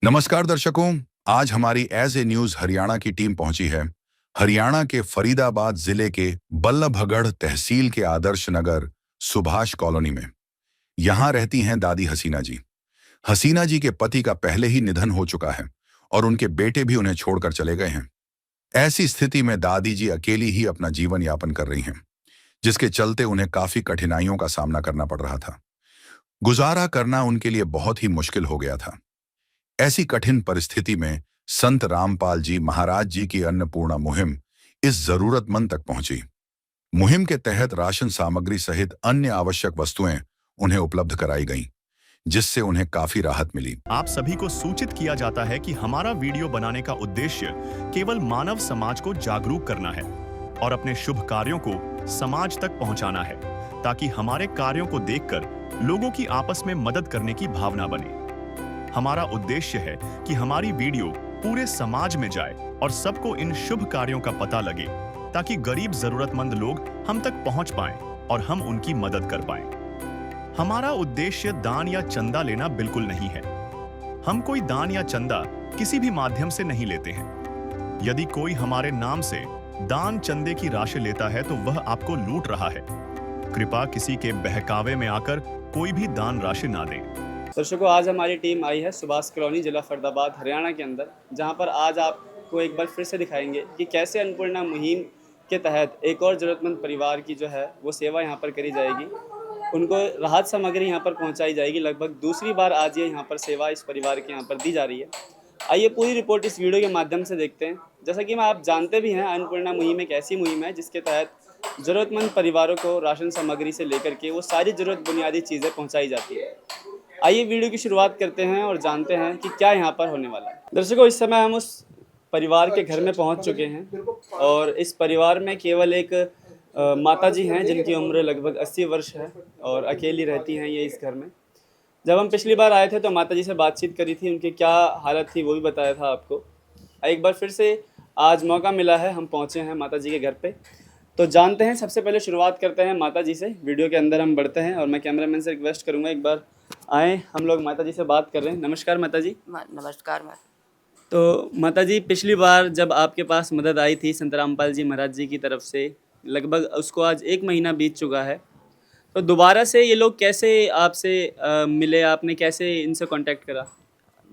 नमस्कार दर्शकों। आज हमारी एज ए न्यूज हरियाणा की टीम पहुंची है हरियाणा के फरीदाबाद जिले के बल्लभगढ़ तहसील के आदर्श नगर सुभाष कॉलोनी में। यहां रहती हैं दादी हसीना जी। हसीना जी के पति का पहले ही निधन हो चुका है और उनके बेटे भी उन्हें छोड़कर चले गए हैं। ऐसी स्थिति में दादी जी अकेली ही अपना जीवन यापन कर रही हैं, जिसके चलते उन्हें काफी कठिनाइयों का सामना करना पड़ रहा था। गुजारा करना उनके लिए बहुत ही मुश्किल हो गया था। ऐसी कठिन परिस्थिति में संत रामपाल जी महाराज जी की अन्नपूर्णा मुहिम इस जरूरतमंद तक पहुंची। मुहिम के तहत राशन सामग्री सहित अन्य आवश्यक वस्तुएं उन्हें उपलब्ध कराई गईं, जिससे उन्हें काफी राहत मिली। आप सभी को सूचित किया जाता है कि हमारा वीडियो बनाने का उद्देश्य केवल मानव समाज को जागरूक करना है और अपने शुभ कार्यों को समाज तक पहुंचाना है, ताकि हमारे कार्यों को देखकर लोगों की आपस में मदद करने की भावना बने। हमारा उद्देश्य है कि हमारी वीडियो पूरे समाज में जाए और सबको इन शुभ कार्यों का पता लगे, ताकि गरीब जरूरतमंद लोग हम तक पहुंच पाएं और हम उनकी मदद कर पाएं। हमारा उद्देश्य दान या चंदा लेना बिल्कुल नहीं है। हम कोई दान या चंदा किसी भी माध्यम से नहीं लेते हैं। यदि कोई हमारे नाम से दान चंदे की राशि लेता है तो वह आपको लूट रहा है। कृपया किसी के बहकावे में आकर कोई भी दान राशि ना दें। दर्शकों, आज हमारी टीम आई है सुभाष कॉलोनी, जिला फरीदाबाद, हरियाणा के अंदर, जहां पर आज आपको एक बार फिर से दिखाएंगे कि कैसे अन्नपूर्णा मुहिम के तहत एक और ज़रूरतमंद परिवार की जो है वो सेवा यहां पर करी जाएगी। उनको राहत सामग्री यहां पर पहुंचाई जाएगी। लगभग दूसरी बार आज ये यहां पर सेवा इस परिवार के यहां पर दी जा रही है। आइए पूरी रिपोर्ट इस वीडियो के माध्यम से देखते हैं। जैसा कि आप जानते भी हैं, अन्नपूर्णा मुहिम एक ऐसी मुहिम है जिसके तहत ज़रूरतमंद परिवारों को राशन सामग्री से लेकर के वो सारी ज़रूरत बुनियादी चीज़ें पहुँचाई जाती है। आइए वीडियो की शुरुआत करते हैं और जानते हैं कि क्या यहाँ पर होने वाला है। दर्शकों, इस समय हम उस परिवार के घर में पहुँच चुके हैं और इस परिवार में केवल एक माता जी हैं जिनकी उम्र लगभग 80 वर्ष है और अकेली रहती हैं ये इस घर में। जब हम पिछली बार आए थे तो माता जी से बातचीत करी थी, उनकी क्या हालत थी वो भी बताया था आपको। एक बार फिर से आज मौका मिला है, हम पहुँचे हैं माता जी के घर पर, तो जानते हैं। सबसे पहले शुरुआत करते हैं माता जी से। वीडियो के अंदर हम बढ़ते हैं और मैं कैमरामैन से रिक्वेस्ट करूँगा एक बार आए, हम लोग माता जी से बात कर रहे हैं। नमस्कार माता जी। नमस्कार। तो माता जी, पिछली बार जब आपके पास मदद आई थी संत रामपाल जी महाराज जी की तरफ से, लगभग उसको आज 1 महीना बीत चुका है, तो दोबारा से ये लोग कैसे आपसे मिले? आपने कैसे इनसे कांटेक्ट करा?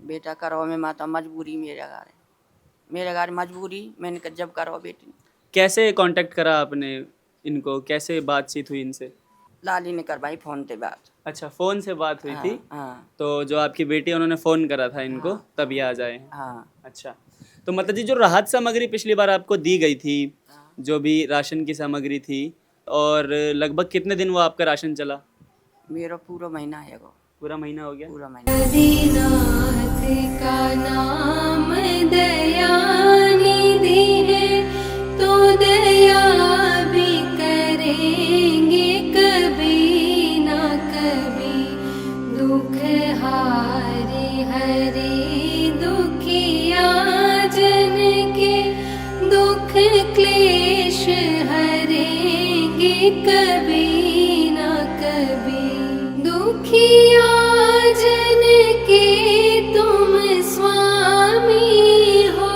बेटा करो में माता मजबूरी मेरे घर मजबूरी मैंने जब करो बेटी। कैसे कांटेक्ट करा आपने इनको? कैसे बातचीत हुई इनसे? लाली ने करवाई फोन पे बात। अच्छा, फ़ोन से बात हुई थी। हाँ। तो जो आपकी बेटी है उन्होंने फ़ोन करा था इनको, तब ये आ जाए। हाँ। अच्छा, तो माता जी, जो राहत सामग्री पिछली बार आपको दी गई थी, जो भी राशन की सामग्री थी, और लगभग कितने दिन वो आपका राशन चला? मेरा पूरा महीना है वो। पूरा महीना हो गया? पूरा महीना। दीनानाथ का नाम दयानिधि है, तो दया भी करेंगे कभी ना कभी। दुख हारे हरे दुखिया जन के, दुख क्लेश हरेंगे कभी ना कभी। दुखिया जन के तुम स्वामी हो,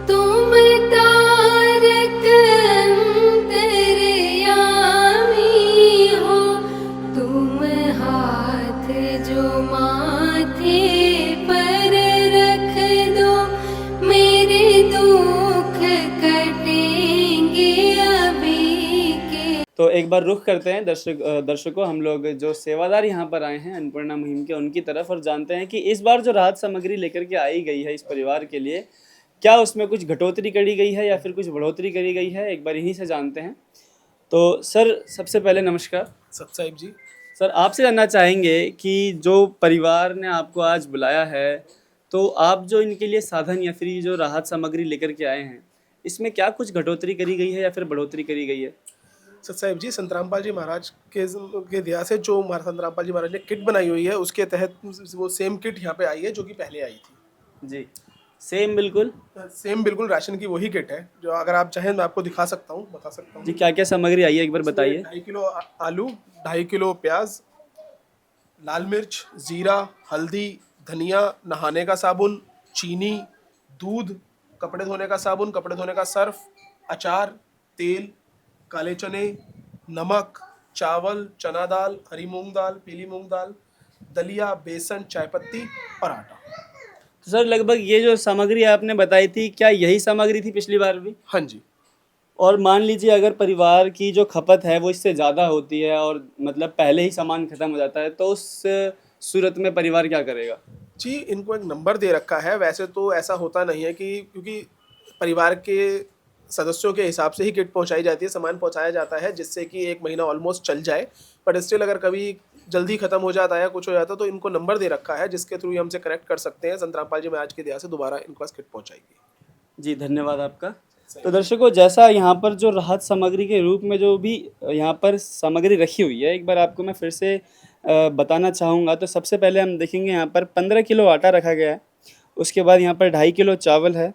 तुम तारक अंतर्यामी हो। तुम हाथ जो माथे पर रख दो, मेरे दुख कटेंगे अभी के। तो एक बार रुख करते हैं दर्शकों, हम लोग जो सेवादार यहाँ पर आए हैं अन्नपूर्णा मुहिम के, उनकी तरफ, और जानते हैं कि इस बार जो राहत सामग्री लेकर के आई गई है इस परिवार के लिए, क्या उसमें कुछ घटोतरी करी गई है या फिर कुछ बढ़ोतरी करी गई है, एक बार यहीं से जानते हैं। तो सर, सबसे पहले नमस्कार। सत साहिब जी। सर, आपसे जानना चाहेंगे कि जो परिवार ने आपको आज बुलाया है, तो आप जो इनके लिए साधन या फिर जो राहत सामग्री लेकर के आए हैं, इसमें क्या कुछ घटोतरी करी गई है या फिर बढ़ोतरी करी गई है? सत साहिब जी, संत रामपाल जी महाराज के दया से जो संत रामपाल जी महाराज ने किट बनाई हुई है, उसके तहत वो सेम किट यहाँ पे आई है जो कि पहले आई थी जी। सेम बिल्कुल राशन की वही किट है, जो अगर आप चाहें मैं आपको दिखा सकता हूँ, बता सकता हूँ जी। क्या क्या सामग्री आई है एक बार बताइए। 2.5 किलो आलू, 2.5 किलो प्याज, लाल मिर्च, जीरा, हल्दी, धनिया, नहाने का साबुन, चीनी, दूध, कपड़े धोने का साबुन, कपड़े धोने का सर्फ, अचार, तेल, काले चने, नमक, चावल, चना दाल, हरी मूंग दाल, पीली मूंग दाल, दलिया, बेसन, चाय पत्ती और आटा। तो सर लगभग ये जो सामग्री आपने बताई थी, क्या यही सामग्री थी पिछली बार भी? हाँ जी। और मान लीजिए अगर परिवार की जो खपत है वो इससे ज़्यादा होती है और मतलब पहले ही सामान खत्म हो जाता है, तो उस सूरत में परिवार क्या करेगा? जी, इनको एक नंबर दे रखा है। वैसे तो ऐसा होता नहीं है कि क्योंकि परिवार के सदस्यों के हिसाब से ही किट पहुंचाई जाती है, सामान पहुंचाया जाता है जिससे कि 1 महीना ऑलमोस्ट चल जाए। बट स्टिल अगर कभी जल्दी खत्म हो जाता है या कुछ हो जाता है तो इनको नंबर दे रखा है जिसके थ्रू ये हमसे कनेक्ट कर सकते हैं। संत रामपाल जी महाराज की दया से दोबारा इनको पास किट पहुंचाएगी। जी धन्यवाद आपका। तो दर्शकों, जैसा यहाँ पर जो राहत सामग्री के रूप में जो भी यहाँ पर सामग्री रखी हुई है, एक बार आपको मैं फिर से बताना चाहूँगा। तो सबसे पहले हम देखेंगे यहाँ पर 15 किलो आटा रखा गया है। उसके बाद यहाँ पर 2.5 किलो चावल है।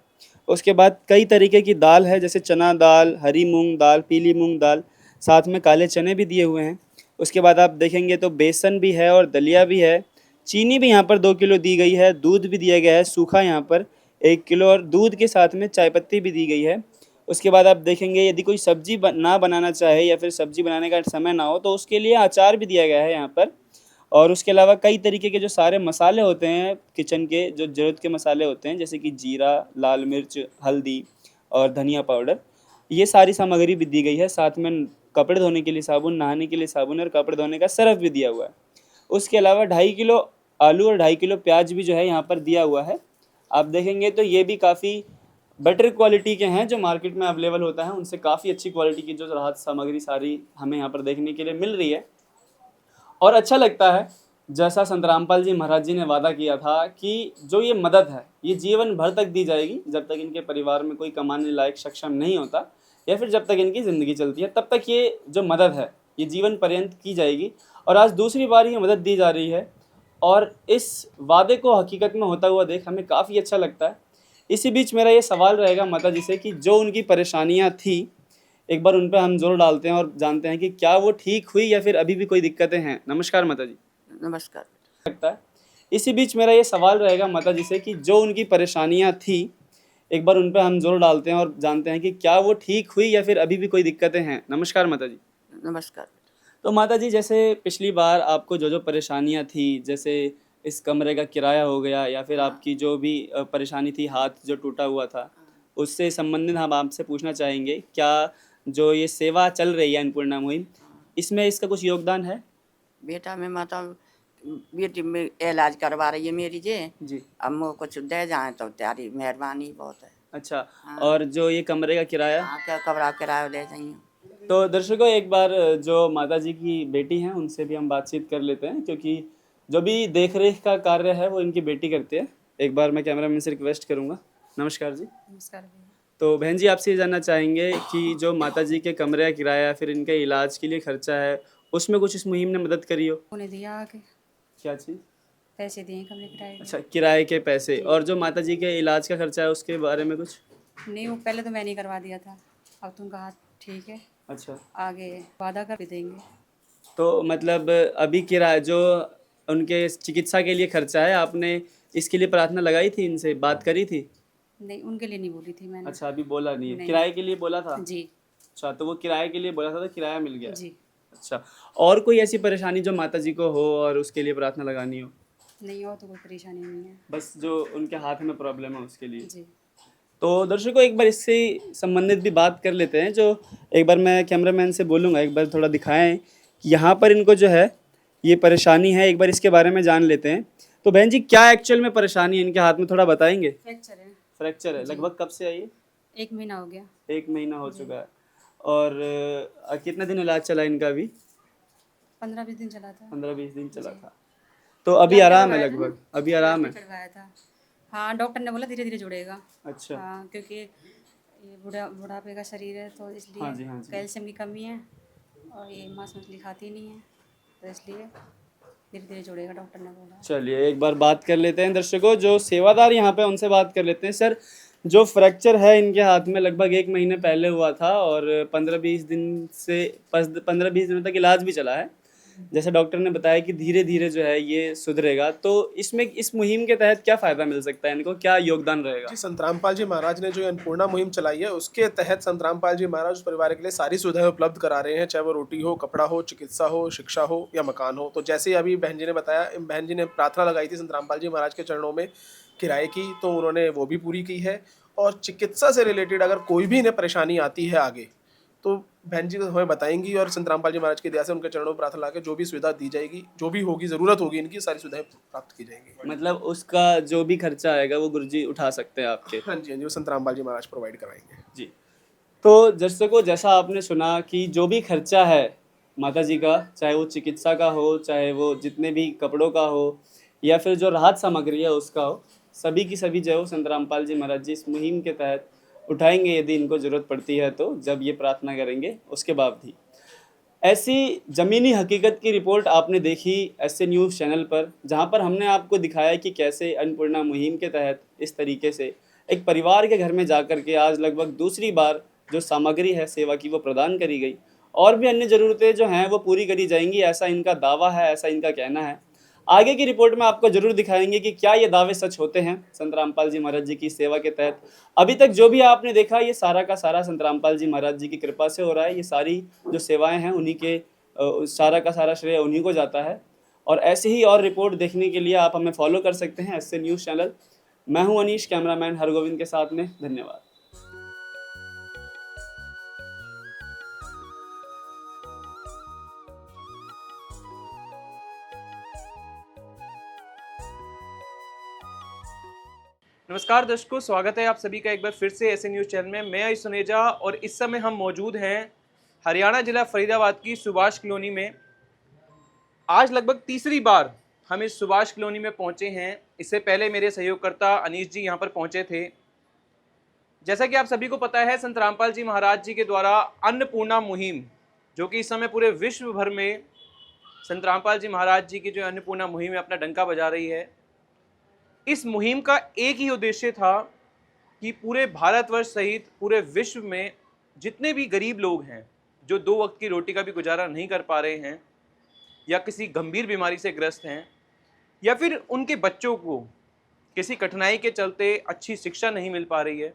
उसके बाद कई तरीके की दाल है, जैसे चना दाल, हरी मूंग दाल, पीली मूंग दाल, साथ में काले चने भी दिए हुए हैं। उसके बाद आप देखेंगे तो बेसन भी है और दलिया भी है। चीनी भी यहाँ पर 2 किलो दी गई है। दूध भी दिया गया है सूखा यहाँ पर 1 किलो, और दूध के साथ में चाय पत्ती भी दी गई है। उसके बाद आप देखेंगे यदि कोई सब्जी ना बनाना चाहे या फिर सब्जी बनाने का समय ना हो तो उसके लिए अचार भी दिया गया है यहाँ पर। और उसके अलावा कई तरीके के जो सारे मसाले होते हैं किचन के, जो ज़रूरत के मसाले होते हैं, जैसे कि जीरा, लाल मिर्च, हल्दी और धनिया पाउडर, ये सारी सामग्री भी दी गई है। साथ में कपड़े धोने के लिए साबुन, नहाने के लिए साबुन और कपड़े धोने का सर्फ भी दिया हुआ है। उसके अलावा 2.5 किलो आलू और 2.5 किलो प्याज भी जो है यहाँ पर दिया हुआ है। आप देखेंगे तो ये भी काफ़ी बेटर क्वालिटी के हैं, जो मार्केट में अवेलेबल होता है उनसे काफ़ी अच्छी क्वालिटी की जो राहत सामग्री सारी हमें यहाँ पर देखने के लिए मिल रही है। और अच्छा लगता है, जैसा संत रामपाल जी महाराज जी ने वादा किया था कि जो ये मदद है ये जीवन भर तक दी जाएगी, जब तक इनके परिवार में कोई कमाने लायक सक्षम नहीं होता या फिर जब तक इनकी ज़िंदगी चलती है, तब तक ये जो मदद है ये जीवन पर्यंत की जाएगी। और आज दूसरी बार ये मदद दी जा रही है और इस वादे को हकीकत में होता हुआ देख हमें काफ़ी अच्छा लगता है। इसी बीच मेरा ये सवाल रहेगा माता जी से कि जो उनकी परेशानियाँ थी, एक बार उन पे हम जोर डालते हैं और जानते हैं कि क्या वो ठीक हुई या फिर अभी भी कोई दिक्कतें हैं। नमस्कार माता जी। नमस्कार। लगता है इसी बीच मेरा ये सवाल रहेगा माता जी से कि जो उनकी परेशानियाँ थी, एक बार उन पे हम जोर डालते हैं और जानते हैं कि क्या वो ठीक हुई या फिर अभी भी कोई दिक्कतें हैं। नमस्कार माता जी। नमस्कार। तो माता जी, जैसे पिछली बार आपको जो जो परेशानियाँ थी, जैसे इस कमरे का किराया हो गया या फिर आपकी जो भी परेशानी थी, हाथ जो टूटा हुआ था, उससे संबंधित हम आपसे पूछना चाहेंगे, क्या जो ये सेवा चल रही है अन्नपूर्णा मुहिम, इसमें इसका कुछ योगदान है? बेटा मैं माता बेटी में इलाज करवा रही है मेरी जी। अब वो कुछ दे जाए तो तेरी मेहरबानी बहुत है। अच्छा। हाँ। और जो ये कमरे का किराया? हाँ, क्या कमरा किराया ले जाइए। तो दर्शकों, एक बार जो माता जी की बेटी हैं उनसे भी हम बातचीत कर लेते हैं, क्योंकि जो भी देख रेख का कार्य है वो इनकी बेटी करती है। एक बार मैं कैमरामैन से रिक्वेस्ट करूंगा। नमस्कार जी। नमस्कार भैया। तो बहन जी, आपसे ये जानना चाहेंगे कि जो माता जी के कमरे का किराया फिर इनके इलाज के लिए खर्चा है, उसमें कुछ इस मुहिम ने मदद करी हो? उन्हें दिया आके क्या चीज़? पैसे दिए कमरे किराए के। अच्छा, किराए के पैसे। और जो माता जी के इलाज का खर्चा है उसके बारे में कुछ? नहीं, वो पहले तो मैंने करवा दिया था, अब तुम कहा ठीक है, अच्छा। आगे वादा कर भी देंगे। तो मतलब अभी किराया जो उनके चिकित्सा के लिए खर्चा है, आपने इसके लिए प्रार्थना लगाई थी, इनसे बात करी थी? नहीं, उनके लिए नहीं बोली थी मैंने। अच्छा, अभी बोला नहीं है। नहीं। किराए के लिए बोला था? जी। अच्छा, तो वो किराए के लिए बोला था तो किराया मिल गया? जी। अच्छा। और कोई ऐसी परेशानी जो माता जी को हो और उसके लिए प्रार्थना लगानी हो? नहीं, और तो कोई परेशानी नहीं है। बस जो उनके हाथ में प्रॉब्लम है उसके लिए। जी। तो दर्शकों, एक बार इससे संबंधित भी बात कर लेते हैं। जो एक बार मैं कैमरामैन से बोलूँगा, एक बार थोड़ा दिखाएं कि यहाँ पर इनको जो है ये परेशानी है, एक बार इसके बारे में जान लेते हैं। तो बहन जी, क्या एक्चुअल में परेशानी है इनके हाथ में, थोड़ा बताएंगे? फ्रैक्चर है। फ्रैक्चर है। लगभग कब से आई है? 1 महीना हो गया। 1 महीना हो चुका है। और कितना दिन इलाज चला इनका अभी? 15-20 दिन चला था। 15-20 दिन चला था। तो अभी आराम है लगभग? अभी आराम है? करवाया था। हाँ, डॉक्टर ने बोला धीरे धीरे जुड़ेगा। अच्छा। हाँ, क्योंकि ये बुढ़ापे का शरीर है तो इसलिए हाँ जी, हाँ जी। कैल्शियम की कमी है और ये मांस मछली खाती नहीं है, तो इसलिए धीरे धीरे जुड़ेगा, डॉक्टर ने बोला। चलिए, एक बार बात कर लेते हैं दर्शकों, जो सेवादार यहाँ पे उनसे बात कर लेते हैं। सर, जो फ्रैक्चर है इनके हाथ में लगभग 1 महीने पहले हुआ था और 15-20 दिन से 15-20 दिनों तक इलाज भी चला है। जैसे डॉक्टर ने बताया कि धीरे धीरे जो है ये सुधरेगा, तो इसमें इस मुहिम के तहत क्या फ़ायदा मिल सकता है इनको, क्या योगदान रहेगा? जी, संत रामपाल जी महाराज ने जो ये अन्नपूर्णा मुहिम चलाई है, उसके तहत संत रामपाल जी महाराज उस परिवार के लिए सारी सुविधाएं उपलब्ध करा रहे हैं, चाहे वो रोटी हो, कपड़ा हो, चिकित्सा हो, शिक्षा हो या मकान हो। तो जैसे अभी बहन जी ने बताया, बहन जी ने प्रार्थना लगाई थी संत रामपाल जी महाराज के चरणों में किराए की, तो उन्होंने वो भी पूरी की है। और चिकित्सा से रिलेटेड अगर कोई भी इन्हें परेशानी आती है आगे, तो बहन जी हमें बताएंगी और संत रामपाल जी महाराज की दया से उनके चरणों में प्रार्थना ला के जो भी सुविधा दी जाएगी, जो भी होगी, ज़रूरत होगी, इनकी सारी सुविधाएं प्राप्त की जाएंगी। मतलब उसका जो भी खर्चा आएगा वो गुरुजी उठा सकते हैं आपके। हाँ जी, हाँ जी, वो संत रामपाल जी महाराज प्रोवाइड कराएंगे। जी। तो दर्शकों, जैसा आपने सुना कि जो भी खर्चा है माता जी का, चाहे वो चिकित्सा का हो, चाहे वो जितने भी कपड़ों का हो या फिर जो राहत सामग्री है उसका हो, सभी की सभी जो है वो संत रामपाल जी महाराज जी इस मुहिम के तहत उठाएंगे, यदि इनको ज़रूरत पड़ती है तो, जब ये प्रार्थना करेंगे उसके बाद ही। ऐसी ज़मीनी हकीकत की रिपोर्ट आपने देखी ऐसे न्यूज़ चैनल पर, जहां पर हमने आपको दिखाया कि कैसे अन्नपूर्णा मुहिम के तहत इस तरीके से एक परिवार के घर में जाकर के आज लगभग दूसरी बार जो सामग्री है सेवा की वो प्रदान करी गई, और भी अन्य ज़रूरतें जो हैं वो पूरी करी जाएंगी, ऐसा इनका दावा है, ऐसा इनका कहना है। आगे की रिपोर्ट में आपको ज़रूर दिखाएंगे कि क्या ये दावे सच होते हैं संत रामपाल जी महाराज जी की सेवा के तहत। अभी तक जो भी आपने देखा ये सारा का सारा संत रामपाल जी महाराज जी की कृपा से हो रहा है। ये सारी जो सेवाएं हैं उन्हीं के सारा का सारा श्रेय उन्हीं को जाता है। और ऐसे ही और रिपोर्ट देखने के लिए आप हमें फॉलो कर सकते हैं ऐसे न्यूज़ चैनल। मैं हूं अनीश, कैमरामैन हरगोविंद के साथ में। धन्यवाद। नमस्कार दर्शकों, स्वागत है आप सभी का एक बार फिर से ऐसे न्यूज़ चैनल में। मैं आयुष सुनेजा और इस समय हम मौजूद हैं हरियाणा जिला फरीदाबाद की सुभाष कॉलोनी में। आज लगभग तीसरी बार हम इस सुभाष कॉलोनी में पहुंचे हैं। इससे पहले मेरे सहयोगकर्ता अनीश जी यहां पर पहुंचे थे। जैसा कि आप सभी को पता है, संत रामपाल जी महाराज जी के द्वारा अन्नपूर्णा मुहिम, जो कि इस समय पूरे विश्व भर में संत रामपाल जी महाराज जी की जो अन्नपूर्णा मुहिम है अपना डंका बजा रही है। इस मुहिम का एक ही उद्देश्य था कि पूरे भारतवर्ष सहित पूरे विश्व में जितने भी गरीब लोग हैं, जो 2 वक्त की रोटी का भी गुजारा नहीं कर पा रहे हैं, या किसी गंभीर बीमारी से ग्रस्त हैं, या फिर उनके बच्चों को किसी कठिनाई के चलते अच्छी शिक्षा नहीं मिल पा रही है,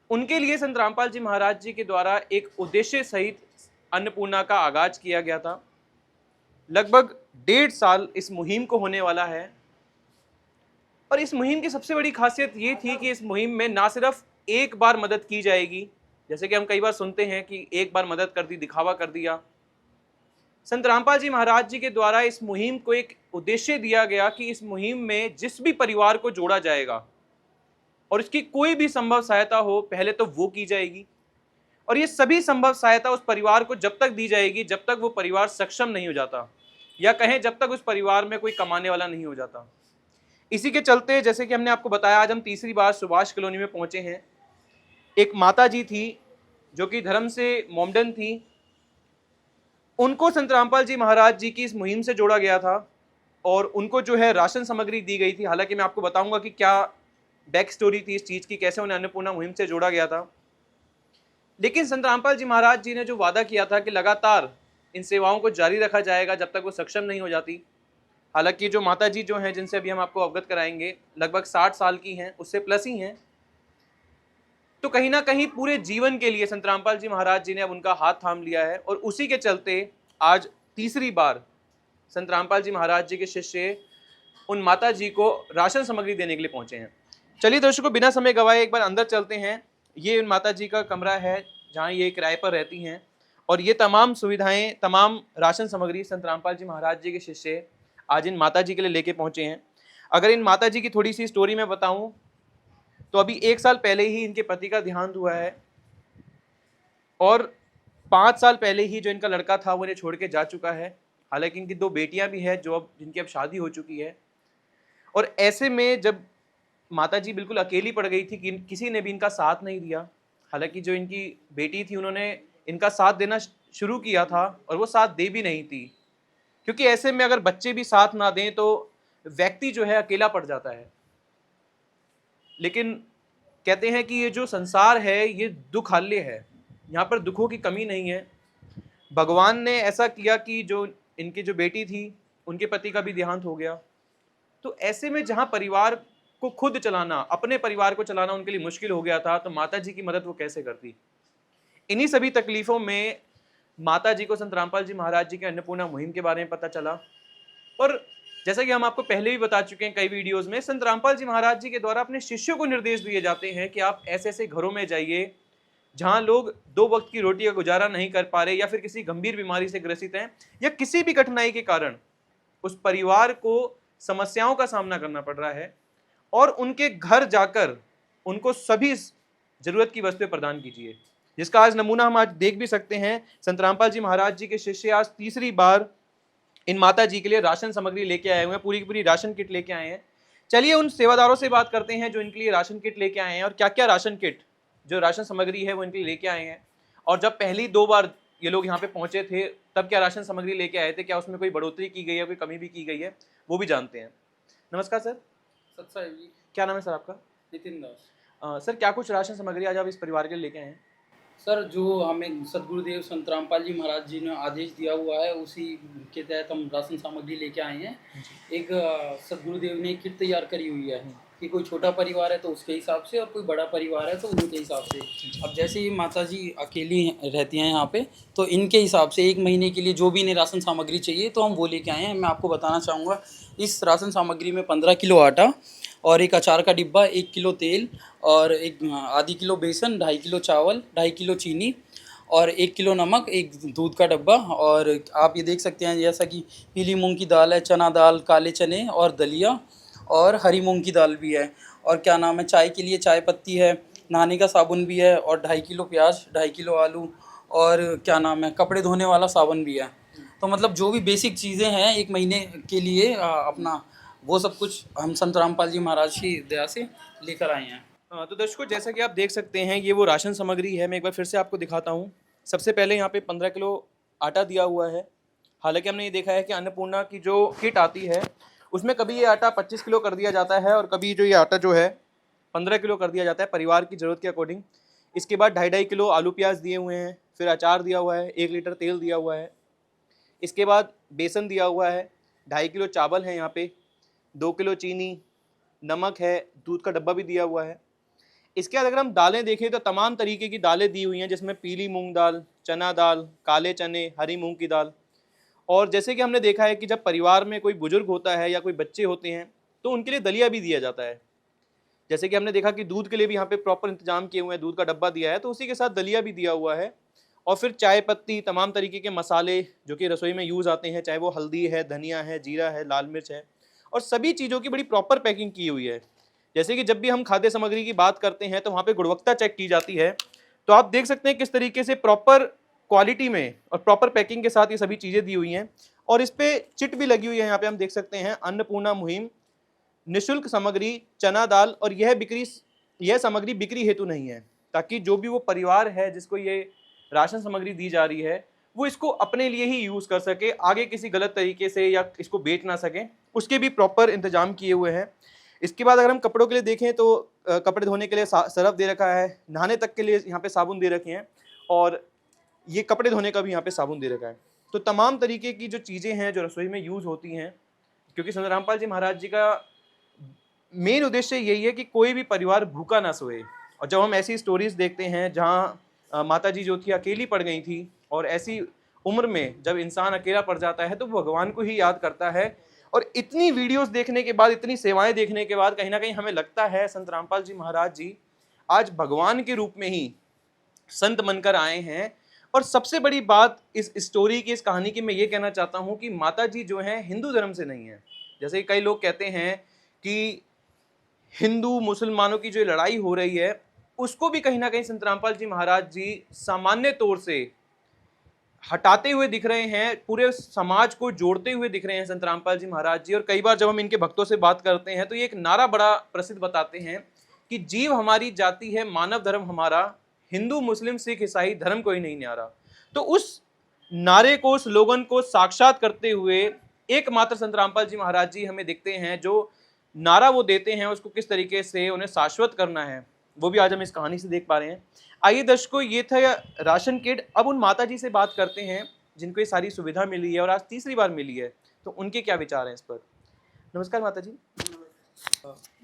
उनके लिए संत रामपाल जी महाराज जी के द्वारा एक उद्देश्य सहित अन्नपूर्णा का आगाज किया गया था। लगभग 1.5 साल इस मुहिम को होने वाला है। और इस मुहिम की सबसे बड़ी खासियत ये थी कि इस मुहिम में ना सिर्फ एक बार मदद की जाएगी, जैसे कि हम कई बार सुनते हैं कि एक बार मदद कर दी, दिखावा कर दिया। संत रामपाल जी महाराज जी के द्वारा इस मुहिम को एक उद्देश्य दिया गया कि इस मुहिम में जिस भी परिवार को जोड़ा जाएगा और इसकी कोई भी संभव सहायता हो, पहले तो वो की जाएगी। और ये सभी संभव सहायता उस परिवार को जब तक दी जाएगी जब तक वो परिवार सक्षम नहीं हो जाता, या कहें जब तक उस परिवार में कोई कमाने वाला नहीं हो जाता। इसी के चलते, जैसे कि हमने आपको बताया, आज हम तीसरी बार सुभाष कॉलोनी में पहुंचे हैं। एक माता जी थी जो कि धर्म से मोमडन थी, उनको संत रामपाल जी महाराज जी की इस मुहिम से जोड़ा गया था और उनको जो है राशन सामग्री दी गई थी। हालांकि मैं आपको बताऊंगा कि क्या बैक स्टोरी थी इस चीज़ की, कैसे उन्हें अन्नपूर्णा मुहिम से जोड़ा गया था। लेकिन संत रामपाल जी महाराज जी ने जो वादा किया था कि लगातार इन सेवाओं को जारी रखा जाएगा जब तक वो सक्षम नहीं हो जाती। हालांकि जो माता जी जो हैं, जिनसे अभी हम आपको अवगत कराएंगे, लगभग 60 साल की हैं, उससे प्लस ही हैं। तो कहीं ना कहीं पूरे जीवन के लिए संत रामपाल जी महाराज जी ने अब उनका हाथ थाम लिया है और उसी के चलते आज तीसरी बार संत रामपाल जी महाराज जी के शिष्य उन माता जी को राशन सामग्री देने के लिए पहुंचे हैं। चलिए दर्शकों, बिना समय गवाए एक बार अंदर चलते हैं। ये उन माता जी का कमरा है जहाँ ये किराए पर रहती हैं और ये तमाम सुविधाएं, तमाम राशन सामग्री संत रामपाल जी महाराज जी के शिष्य आज इन माता जी के लिए लेके पहुंचे हैं। अगर इन माता जी की थोड़ी सी स्टोरी मैं बताऊं तो अभी 1 साल पहले ही इनके पति का देहांत हुआ है और 5 साल पहले ही जो इनका लड़का था वो इन्हें छोड़ के जा चुका है। हालांकि इनकी 2 बेटियां भी हैं जो अब जिनकी अब शादी हो चुकी है। और ऐसे में जब माता जी बिल्कुल अकेली पड़ गई थी कि किसी ने भी इनका साथ नहीं दिया। हालांकि जो इनकी बेटी थी उन्होंने इनका साथ देना शुरू किया था और वो साथ दे भी नहीं थी, क्योंकि ऐसे में अगर बच्चे भी साथ ना दें तो व्यक्ति जो है अकेला पड़ जाता है। लेकिन कहते हैं कि ये जो संसार है ये दुखाल्य है, यहाँ पर दुखों की कमी नहीं है। भगवान ने ऐसा किया कि जो इनकी जो बेटी थी उनके पति का भी देहांत हो गया। तो ऐसे में जहां परिवार को खुद चलाना, अपने परिवार को चलाना उनके लिए मुश्किल हो गया था, तो माता जी की मदद वो कैसे करती। इन्हीं सभी तकलीफों में माता जी को संत रामपाल जी महाराज जी के अन्नपूर्णा मुहिम के बारे में पता चला। और जैसा कि हम आपको पहले भी बता चुके हैं कई वीडियोस में, संत रामपाल जी महाराज जी के द्वारा अपने शिष्यों को निर्देश दिए जाते हैं कि आप ऐसे ऐसे घरों में जाइए जहां लोग 2 वक्त की रोटी का गुजारा नहीं कर पा रहे, या फिर किसी गंभीर बीमारी से ग्रसित हैं, या किसी भी कठिनाई के कारण उस परिवार को समस्याओं का सामना करना पड़ रहा है, और उनके घर जाकर उनको सभी जरूरत की वस्तुएं प्रदान कीजिए। जिसका आज नमूना हम आज देख भी सकते हैं। संत रामपाल जी महाराज जी के शिष्य आज तीसरी बार इन माता जी के लिए राशन सामग्री लेके आए हुए हैं, पूरी की पूरी राशन किट लेके आए हैं। चलिए उन सेवादारों से बात करते हैं जो इनके लिए राशन किट लेके आए हैं, और क्या क्या राशन किट जो राशन सामग्री है वो इनके लिए लेके आए हैं, और जब पहली 2 बार ये लोग यहाँ पे पहुंचे थे तब क्या राशन सामग्री लेके आए थे, क्या उसमें कोई बढ़ोतरी की गई है, कोई कमी भी की गई है, वो भी जानते हैं। नमस्कार सर। सत्साई जी। क्या नाम है सर आपका? नितिन दास। सर क्या कुछ राशन सामग्री आज आप इस परिवार के लिए लेके आए हैं? सर जो हमें सदगुरुदेव संत रामपाल जी महाराज जी ने आदेश दिया हुआ है उसी के तहत हम राशन सामग्री लेके आए हैं। एक सदगुरुदेव ने किट तैयार करी हुई है कि कोई छोटा परिवार है तो उसके हिसाब से, और कोई बड़ा परिवार है तो उनके हिसाब से। अब जैसे ही माता जी अकेली रहती हैं यहाँ पे, तो इनके हिसाब से 1 महीने के लिए जो भी इन्हें राशन सामग्री चाहिए तो हम वो लेके आए हैं। मैं आपको बताना चाहूँगा, इस राशन सामग्री में 15 किलो आटा और एक अचार का डिब्बा, 1 किलो तेल और एक आधी किलो बेसन, 2.5 किलो चावल, 2.5 किलो चीनी और 1 किलो नमक, एक दूध का डब्बा। और आप ये देख सकते हैं जैसा कि पीली मूंग की दाल है, चना दाल, काले चने और दलिया, और हरी मूंग की दाल भी है, और क्या नाम है, चाय के लिए चाय पत्ती है, नहाने का साबुन भी है, और 2.5 किलो प्याज, 2.5 किलो आलू, और क्या नाम है, कपड़े धोने वाला साबुन भी है। तो मतलब जो भी बेसिक चीज़ें हैं 1 महीने के लिए अपना, वो सब कुछ हम संत रामपाल जी महाराज की दया से लेकर आए हैं। तो दर्शकों जैसा कि आप देख सकते हैं ये वो राशन सामग्री है। मैं एक बार फिर से आपको दिखाता हूँ। सबसे पहले यहाँ पे 15 किलो आटा दिया हुआ है। हालांकि हमने ये देखा है कि अन्नपूर्णा की जो किट आती है उसमें कभी ये आटा 25 किलो कर दिया जाता है, और कभी जो ये आटा जो है 15 किलो कर दिया जाता है परिवार की ज़रूरत के अकॉर्डिंग। इसके बाद 2.5 किलो आलू प्याज दिए हुए हैं, फिर अचार दिया हुआ है, 1 लीटर तेल दिया हुआ है, इसके बाद बेसन दिया हुआ है, 2.5 किलो चावल है यहाँ पे, 2 किलो चीनी, नमक है, दूध का डब्बा भी दिया हुआ है। इसके बाद अगर हम दालें देखें तो तमाम तरीके की दालें दी हुई हैं, जिसमें पीली मूंग दाल, चना दाल, काले चने, हरी मूंग की दाल। और जैसे कि हमने देखा है कि जब परिवार में कोई बुजुर्ग होता है या कोई बच्चे होते हैं तो उनके लिए दलिया भी दिया जाता है। जैसे कि हमने देखा कि दूध के लिए भी यहाँ पे प्रॉपर इंतजाम किए हुए हैं, दूध का डब्बा दिया है, तो उसी के साथ दलिया भी दिया हुआ है। और फिर चाय पत्ती, तमाम तरीके के मसाले जो कि रसोई में यूज़ आते हैं, चाहे वो हल्दी है, धनिया है, जीरा है, लाल मिर्च है, और सभी चीज़ों की बड़ी प्रॉपर पैकिंग की हुई है। जैसे कि जब भी हम खाद्य सामग्री की बात करते हैं तो वहाँ पे गुणवत्ता चेक की जाती है। तो आप देख सकते हैं किस तरीके से प्रॉपर क्वालिटी में और प्रॉपर पैकिंग के साथ ये सभी चीज़ें दी हुई हैं। और इस पे चिट भी लगी हुई है, यहाँ पे हम देख सकते हैं अन्नपूर्णा मुहिम, निःशुल्क सामग्री, चना दाल। और यह सामग्री बिक्री हेतु नहीं है, ताकि जो भी वो परिवार है जिसको ये राशन सामग्री दी जा रही है वो इसको अपने लिए ही यूज़ कर सके, आगे किसी गलत तरीके से या इसको बेच ना सके, उसके भी प्रॉपर इंतजाम किए हुए हैं। इसके बाद अगर हम कपड़ों के लिए देखें तो कपड़े धोने के लिए सरफ दे रखा है, नहाने तक के लिए यहाँ पे साबुन दे रखे हैं, और ये कपड़े धोने का भी यहाँ पे साबुन दे रखा है। तो तमाम तरीके की जो चीज़ें हैं जो रसोई में यूज़ होती हैं, क्योंकि संत रामपाल जी महाराज जी का मेन उद्देश्य यही है कि कोई भी परिवार भूखा ना सोए। और जब हम ऐसी स्टोरीज देखते हैं जहाँ माता जी जो थी अकेली पड़ गई थी, और ऐसी उम्र में जब इंसान अकेला पड़ जाता है तो भगवान को ही याद करता है। और इतनी वीडियोस देखने के बाद, इतनी सेवाएं देखने के बाद कहीं ना कहीं हमें लगता है संत रामपाल जी महाराज जी आज भगवान के रूप में ही संत बनकर आए हैं। और सबसे बड़ी बात इस स्टोरी की, इस कहानी की मैं ये कहना चाहता हूँ कि माता जी जो हैं हिंदू धर्म से नहीं है। जैसे कई लोग कहते हैं कि हिंदू मुसलमानों की जो लड़ाई हो रही है उसको भी कहीं ना कहीं संत रामपाल जी महाराज जी सामान्य तौर से हटाते हुए दिख रहे हैं, पूरे समाज को जोड़ते हुए दिख रहे हैं संत रामपाल जी महाराज जी। और कई बार जब हम इनके भक्तों से बात करते हैं तो ये एक नारा बड़ा प्रसिद्ध बताते हैं कि जीव हमारी जाति है, मानव धर्म हमारा, हिंदू मुस्लिम सिख ईसाई धर्म कोई नहीं न्यारा। तो उस नारे को, स्लोगन को साक्षात करते हुए एकमात्र संत रामपाल जी महाराज जी हमें दिखते हैं। जो नारा वो देते हैं उसको किस तरीके से उन्हें शाश्वत करना है वो भी आज हम इस कहानी से देख पा रहे हैं। आइए दर्शकों, ये था राशन किट। अब उन माता जी से बात करते हैं जिनको ये सारी सुविधा मिली है और आज तीसरी बार मिली है, तो उनके क्या विचार हैं इस पर? नमस्कार माता जी।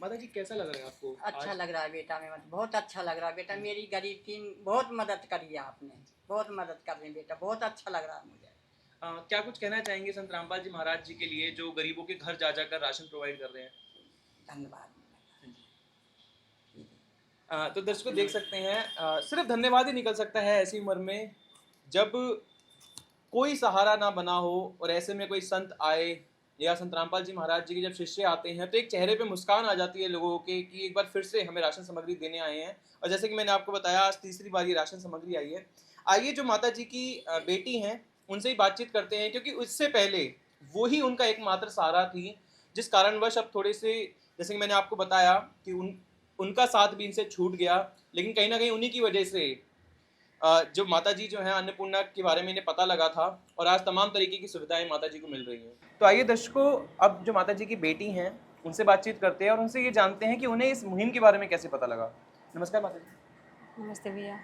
माता जी, कैसा लग रहा है आपको? अच्छा लग रहा है बेटा, मैं बहुत अच्छा लग रहा है बेटा। मेरी गरीब की बहुत मदद करी है आपने, बहुत मदद कर रहे हैं बेटा, बहुत अच्छा लग रहा है मुझे। क्या कुछ कहना चाहेंगे संत रामपाल जी महाराज जी के लिए जो गरीबों के घर जा जाकर राशन प्रोवाइड कर रहे हैं? धन्यवाद। तो दर्शकों देख सकते हैं, सिर्फ धन्यवाद ही निकल सकता है ऐसी उम्र में जब कोई सहारा ना बना हो और ऐसे में कोई संत आए या संत रामपाल जी महाराज जी के जब शिष्य आते हैं तो एक चेहरे पे मुस्कान आ जाती है लोगों के कि एक बार फिर से हमें राशन सामग्री देने आए हैं। और जैसे कि मैंने आपको बताया, आज तीसरी बार ये राशन सामग्री आई है। आइए जो माता जी की बेटी हैं उनसे ही बातचीत करते हैं, क्योंकि उससे पहले वो ही उनका एकमात्र सहारा थी, जिस कारणवश अब थोड़े से, जैसे कि मैंने आपको बताया कि उनका साथ भी इनसे छूट गया, लेकिन कहीं ना कहीं उन्हीं की वजह से जो माता जी जो है अन्नपूर्णा के बारे में इन्हें पता लगा था और आज तमाम तरीके की सुविधाएं माता जी को मिल रही हैं। तो आइए दर्शकों, अब जो माता जी की बेटी हैं उनसे बातचीत करते हैं और उनसे ये जानते हैं कि उन्हें इस मुहिम के बारे में कैसे पता लगा। नमस्कार माता जी। नमस्ते भैया।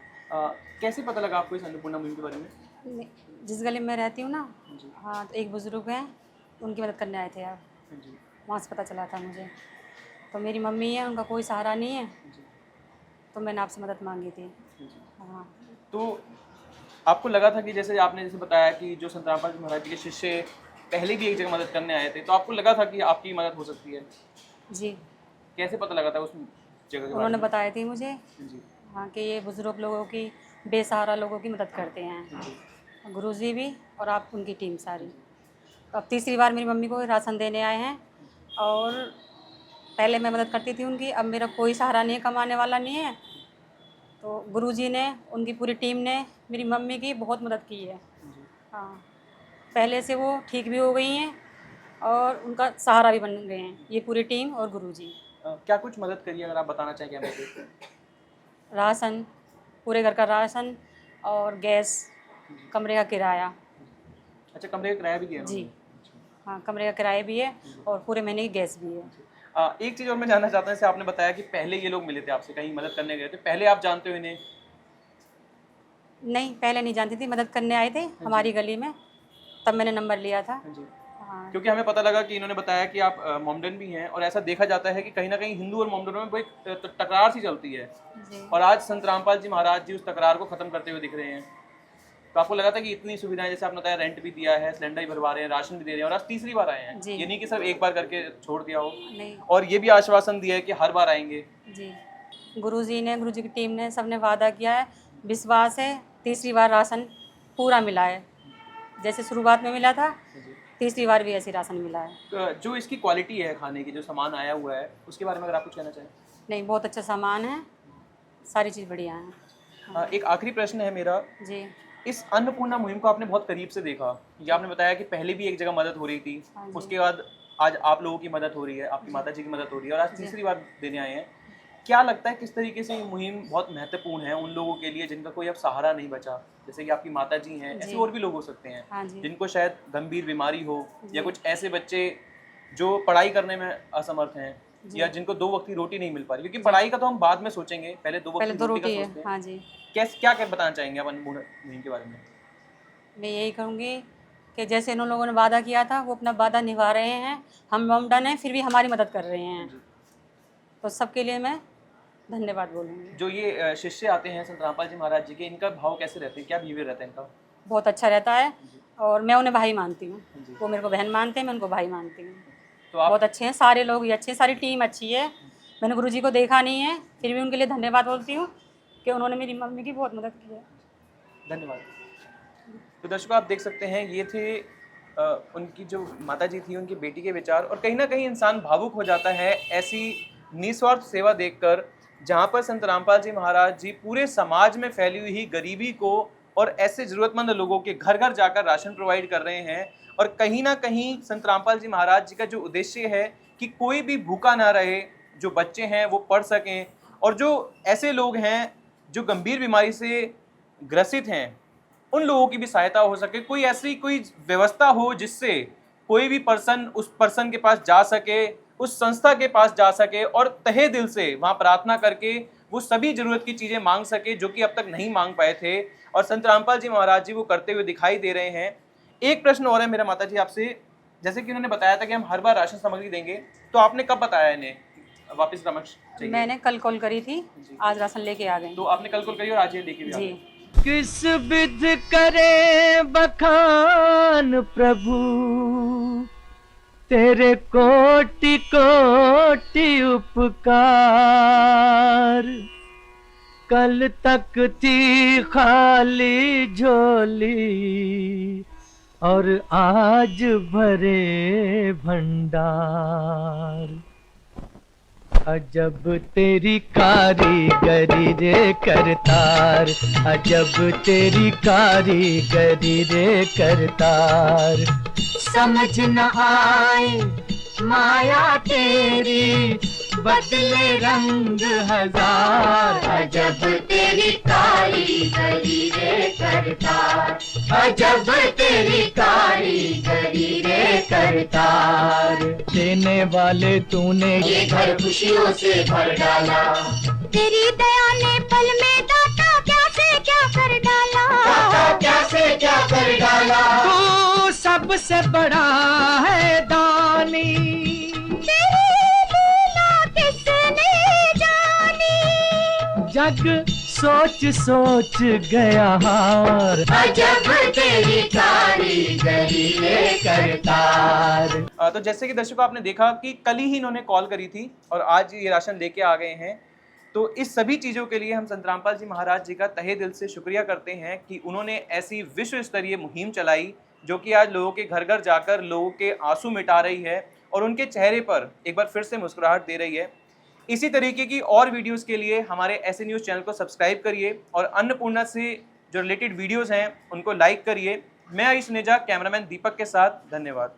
कैसे पता लगा आपको इस अन्नपूर्णा मुहिम के बारे में? जिस गली में रहती हूँ ना, जी। हाँ, तो एक बुज़ुर्ग हैं, उनकी मदद करने आए थे आप, जी। वहाँ से पता चला था मुझे। तो मेरी मम्मी है, उनका कोई सहारा नहीं है, जी। तो मैंने आपसे मदद मांगी थी। जी। हाँ। तो आपको लगा था कि जैसे बताया कि जो संत रामपाल जी महाराज जी के शिष्य पहले भी एक जगह मदद करने आए थे, तो आपको लगा था कि आपकी मदद हो सकती है? जी। कैसे पता लगा था उस जगह के बारे उन्होंने में? बताई थी मुझे, जी। हाँ, कि ये बुज़ुर्ग लोगों की, बेसहारा लोगों की मदद करते हैं, जी। गुरुजी भी और आप उनकी टीम सारी। तो अब तीसरी बार मेरी मम्मी को राशन देने आए हैं, और पहले मैं मदद करती थी उनकी, अब मेरा कोई सहारा नहीं है, कमाने वाला नहीं है, तो गुरुजी ने, उनकी पूरी टीम ने मेरी मम्मी की बहुत मदद की है। हाँ, पहले से वो ठीक भी हो गई हैं और उनका सहारा भी बन गए हैं, ये पूरी टीम और गुरुजी। क्या कुछ मदद करिए अगर आप बताना चाहें? क्या मदद? राशन, पूरे घर का राशन और गैस, कमरे का किराया। अच्छा, कमरे का किराया भी दिया जी। उन्होंने? हाँ, कमरे का किराया भी है और पूरे महीने की गैस भी है। एक चीज़ और मैं जानना चाहता हूँ, जैसे आपने बताया कि पहले ये लोग मिले थे आपसे, कहीं मदद करने गए थे, पहले आप जानते हो इन्हें? नहीं, पहले नहीं जानती थी, मदद करने आए थे हमारी गली में, तब मैंने नंबर लिया था। हाँ जी। हाँ। क्योंकि हमें पता लगा कि इन्होंने बताया कि आप मोमडन भी हैं, और ऐसा देखा जाता है कि कहीं ना कहीं हिंदू और मोमडनों में कोई टकरार सी चलती है, जी। और आज संत रामपाल जी महाराज जी उस तकरार को खत्म करते हुए दिख रहे हैं। तो आपको लगा था कि इतनी सुविधाएं, जैसे आपने बताया रेंट भी दिया है, सिलेंडर भी भरवा रहे हैं, राशन भी दे रहे हैं, और आज तीसरी बार आए हैं, जी। ये नहीं कि सब एक बार करके छोड़ दिया हो, नहीं। और ये भी आश्वासन दिया है कि हर बार आएंगे। जी, गुरुजी ने, गुरुजी की टीम ने, सबने वादा किया है, विश्वास है, तीसरी बार राशन पूरा मिला है, जैसे शुरुआत में मिला था, तीसरी बार भी ऐसी राशन मिला है। तो जो इसकी क्वालिटी है खाने की, जो सामान आया हुआ है, उसके बारे में अगर आप कुछ कहना चाहें? नहीं, बहुत अच्छा सामान है, सारी चीज़ बढ़िया है। एक आखिरी प्रश्न है मेरा, जी। इस अन्नपूर्णा मुहिम को आपने बहुत करीब से देखा, ये आपने बताया कि पहले भी एक जगह मदद हो रही थी, हाँ जी। उसके बाद आज आप लोगों की मदद हो रही है, आपकी माता जी की मदद हो रही है, और आज जी। तीसरी बार देने आए हैं। क्या लगता है किस तरीके से ये मुहिम बहुत महत्वपूर्ण है उन लोगों के लिए जिनका कोई अब सहारा नहीं बचा, जैसे कि आपकी माता जी हैं, ऐसे जी। और भी लोग हो सकते हैं हाँ जी। जिनको शायद गंभीर बीमारी हो, जी। या कुछ ऐसे बच्चे जो पढ़ाई करने में असमर्थ हैं, जी। या जिनको 2 वक्त की रोटी नहीं मिल पा रही, क्योंकि पढ़ाई का तो हम बाद में सोचेंगे, पहले 2 वक्त पहले की तो रोटी का रोटी है। सोचते हैं। हाँ जी। क्या क्या बताना चाहेंगे आप अन्नपूर्णा मुहिम के बारे में? मैं यही कहूँगी कि जैसे इन लोगों ने वादा किया था, वो अपना वादा निभा रहे हैं। हम मोमडन हैं, फिर भी हमारी मदद कर रहे हैं, तो सबके लिए मैं धन्यवाद बोलूँगी। जो ये शिष्य आते हैं संत रामपाल जी महाराज जी के, इनका भाव कैसे रहते हैं, क्या बिहेवियर रहता है इनका? बहुत अच्छा रहता है, और मैं उन्हें भाई मानती हूँ, जी। वो मेरे को बहन मानते हैं, मैं उनको भाई मानती हूँ। तो आप बहुत अच्छे हैं, सारे लोग ही अच्छे हैं, सारी टीम अच्छी है। मैंने गुरुजी को देखा नहीं है, फिर भी उनके लिए धन्यवाद बोलती हूँ कि उन्होंने मेरी मम्मी की बहुत मदद की है। धन्यवाद। तो दर्शकों, आप देख सकते हैं, ये थे उनकी जो माता जी थी, उनकी बेटी के विचार, और कहीं ना कहीं इंसान भावुक हो जाता है ऐसी निस्वार्थ सेवा देखकर, जहाँ पर संत रामपाल जी महाराज जी पूरे समाज में फैली हुई गरीबी को और ऐसे ज़रूरतमंद लोगों के घर घर जाकर राशन प्रोवाइड कर रहे हैं। और कहीं ना कहीं संत रामपाल जी महाराज जी का जो उद्देश्य है कि कोई भी भूखा ना रहे, जो बच्चे हैं वो पढ़ सकें, और जो ऐसे लोग हैं जो गंभीर बीमारी से ग्रसित हैं, उन लोगों की भी सहायता हो सके, कोई ऐसी कोई व्यवस्था हो जिससे कोई भी पर्सन उस पर्सन के पास जा सके, उस संस्था के पास जा सके, और तहे दिल से वहाँ प्रार्थना करके वो सभी ज़रूरत की चीज़ें मांग सके जो कि अब तक नहीं मांग पाए थे। और संत रामपाल जी महाराज जी वो करते हुए दिखाई दे रहे हैं। एक प्रश्न और है मेरा माता जी आपसे, जैसे कि उन्होंने बताया था कि हम हर बार राशन सामग्री देंगे, तो आपने कब बताया इन्हें वापस रमक्ष चाहिए? मैंने कल कॉल करी थी, आज राशन लेके आ गए। तो आपने कल कॉल करी और आज ये लेके भी आ जी। गए। किस विध करे बखान प्रभु, तेरे कोटि कोटि उपकार। कल तक थी खाली झोली और आज भरे भंडार। अजब तेरी कारीगरी रे करतार, अजब तेरी कारीगरी रे करतार। समझ न आए माया तेरी, बदले रंग हजार। अजब तेरी कारीगरी रे करतार, अजब तेरी कारीगरी रे करतार। देने वाले तूने ये घर खुशियों से भर डाला, तेरी दया ने पल में दाता क्या से क्या कर डाला, दाता क्या से क्या कर डाला। तू सबसे बड़ा है दानी, जग सोच सोच गया हार। अजब तेरी कारीगरी रे करतार। तो जैसे कि दर्शकों आपने देखा कि कल ही इन्होंने कॉल करी थी और आज ये राशन लेके आ गए हैं। तो इस सभी चीज़ों के लिए हम संत रामपाल जी महाराज जी का तहे दिल से शुक्रिया करते हैं कि उन्होंने ऐसी विश्व स्तरीय मुहिम चलाई जो कि आज लोगों के घर घर जाकर लोगों के आंसू मिटा रही है और उनके चेहरे पर एक बार फिर से मुस्कुराहट दे रही है। इसी तरीके की और वीडियोस के लिए हमारे ऐसे न्यूज़ चैनल को सब्सक्राइब करिए और अन्नपूर्णा से जो रिलेटेड वीडियोस हैं उनको लाइक करिए। मैं आयुष सुनेजा, कैमरामैन दीपक के साथ, धन्यवाद।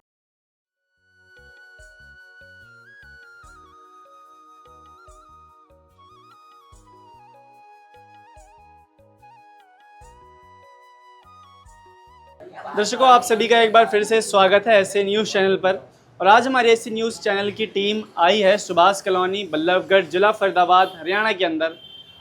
दर्शकों, आप सभी का एक बार फिर से स्वागत है ऐसे न्यूज़ चैनल पर। और आज हमारे ऐसे न्यूज़ चैनल की टीम आई है सुभाष कॉलोनी, बल्लभगढ़, जिला फरीदाबाद, हरियाणा के अंदर।